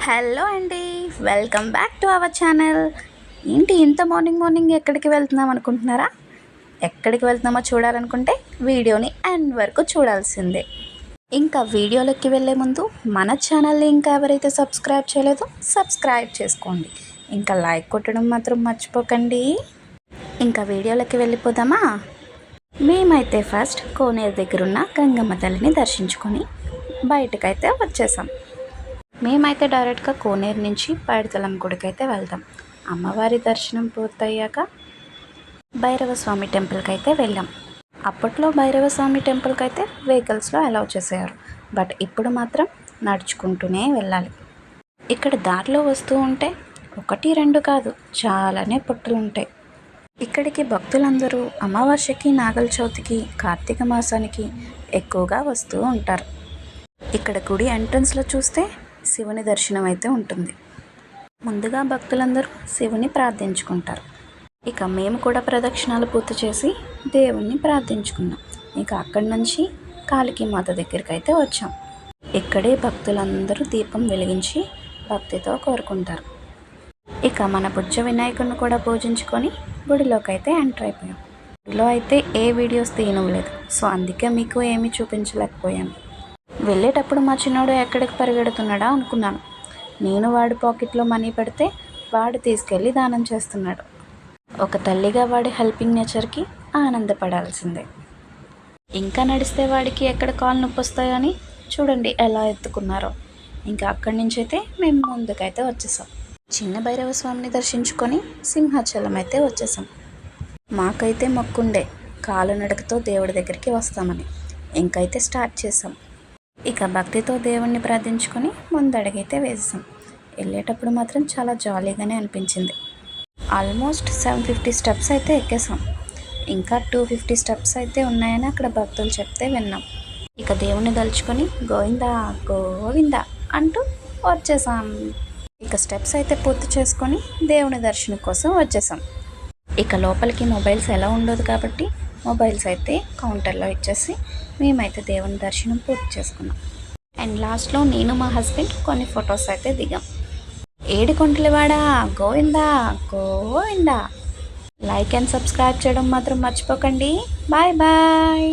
Hello అండి, welcome back to our channel. ఏంటి ఇంత మార్నింగ్ ఎక్కడికి వెళ్తున్నాం అనుకుంటున్నారా? ఎక్కడికి వెళ్తున్నామో చూడాలనుకుంటే వీడియోని ఎండ్ వరకు చూడాల్సిందే. ఇంకా వీడియోలోకి వెళ్ళే ముందు మన ఛానల్ని ఇంకా ఎవరైతే సబ్స్క్రైబ్ చేయలేదో సబ్స్క్రైబ్ చేసుకోండి. ఇంకా లైక్ కొట్టడం మాత్రం మర్చిపోకండి. ఇంకా వీడియోలోకి వెళ్ళిపోదామా? మేమైతే ఫస్ట్ కోనేరు దగ్గరున్న గంగమ్మ తల్లిని దర్శించుకొని బయటకైతే వచ్చేసాం. మేమైతే డైరెక్ట్గా కోనేరు నుంచి పైడితల్లం గుడికి అయితే వెళ్తాం. అమ్మవారి దర్శనం పూర్తయ్యాక భైరవ స్వామి టెంపుల్కి అయితే వెళ్ళాం. అప్పట్లో భైరవ స్వామి టెంపుల్కి అయితే వెహికల్స్లో అలౌ చేసేవారు, బట్ ఇప్పుడు మాత్రం నడుచుకుంటూనే వెళ్ళాలి. ఇక్కడ దారిలో వస్తూ ఉంటే 1-2 కాదు, చాలానే పుట్టలు ఉంటాయి. ఇక్కడికి భక్తులందరూ అమావాస్యకి, నాగల చవితికి, కార్తీక మాసానికి ఎక్కువగా వస్తూ ఉంటారు. ఇక్కడ గుడి ఎంట్రన్స్లో చూస్తే శివుని దర్శనం అయితే ఉంటుంది. ముందుగా భక్తులందరూ శివుని ప్రార్థించుకుంటారు. ఇక మేము కూడా ప్రదక్షిణాలు పూర్తి చేసి దేవుణ్ణి ప్రార్థించుకున్నాం. ఇక అక్కడి నుంచి కాళికీ మాత దగ్గరికి అయితే వచ్చాం. ఇక్కడే భక్తులందరూ దీపం వెలిగించి భక్తితో కోరుకుంటారు. ఇక మన బుజ్జ వినాయకుడిని కూడా పూజించుకొని గుడిలోకి అయితే ఎంటర్ అయిపోయాం. గుడిలో అయితే ఏ వీడియోస్ తీయనవ్వలేదు, సో అందుకే మీకు ఏమీ చూపించలేకపోయాను. వెళ్ళేటప్పుడు మా చిన్నోడు ఎక్కడికి పరిగెడుతున్నాడా అనుకున్నాను. నేను వాడి పాకెట్లో మనీ పెడితే వాడు తీసుకెళ్ళి దానం చేస్తున్నాడు. ఒక తల్లిగా వాడి హెల్పింగ్ నేచర్కి ఆనందపడాల్సిందే. ఇంకా నడిస్తే వాడికి ఎక్కడ కాలు నొప్పి వస్తాయని చూడండి ఎలా ఎత్తుకున్నారో. ఇంకా అక్కడి నుంచి అయితే మేము ముందుకైతే వచ్చేసాం. చిన్న భైరవ స్వామిని దర్శించుకొని సింహాచలం అయితే వచ్చేసాం. మాకైతే మొక్కుండే కాలునడకతో దేవుడి దగ్గరికి వస్తామని. ఇంకైతే స్టార్ట్ చేసాం. ఇక భక్తితో దేవుణ్ణి ప్రార్థించుకొని ముందడుగైతే వేసాం. వెళ్ళేటప్పుడు మాత్రం చాలా జాలీగానే అనిపించింది. ఆల్మోస్ట్ 750 స్టెప్స్ అయితే ఎక్కేసాం. ఇంకా 250 స్టెప్స్ అయితే ఉన్నాయని అక్కడ భక్తులు చెప్తే విన్నాం. ఇక దేవుణ్ణి దలుచుకొని గోవిందా గోవిందా అంటూ వచ్చేసాం. ఇక స్టెప్స్ అయితే పూర్తి చేసుకొని దేవుని దర్శనం కోసం వచ్చేసాం. ఇక లోపలికి మొబైల్స్ ఎలా ఉండదు కాబట్టి మొబైల్స్ అయితే కౌంటర్లో ఇచ్చేసి మేమైతే దేవుని దర్శనం పూర్తి చేసుకున్నాం. అండ్ లాస్ట్లో నేను మా హస్బెండ్ కొన్ని ఫొటోస్ అయితే దిగాం. ఏడుకొండలవాడా Govinda Govinda. Like and subscribe చేయడం మాత్రం మర్చిపోకండి. Bye bye.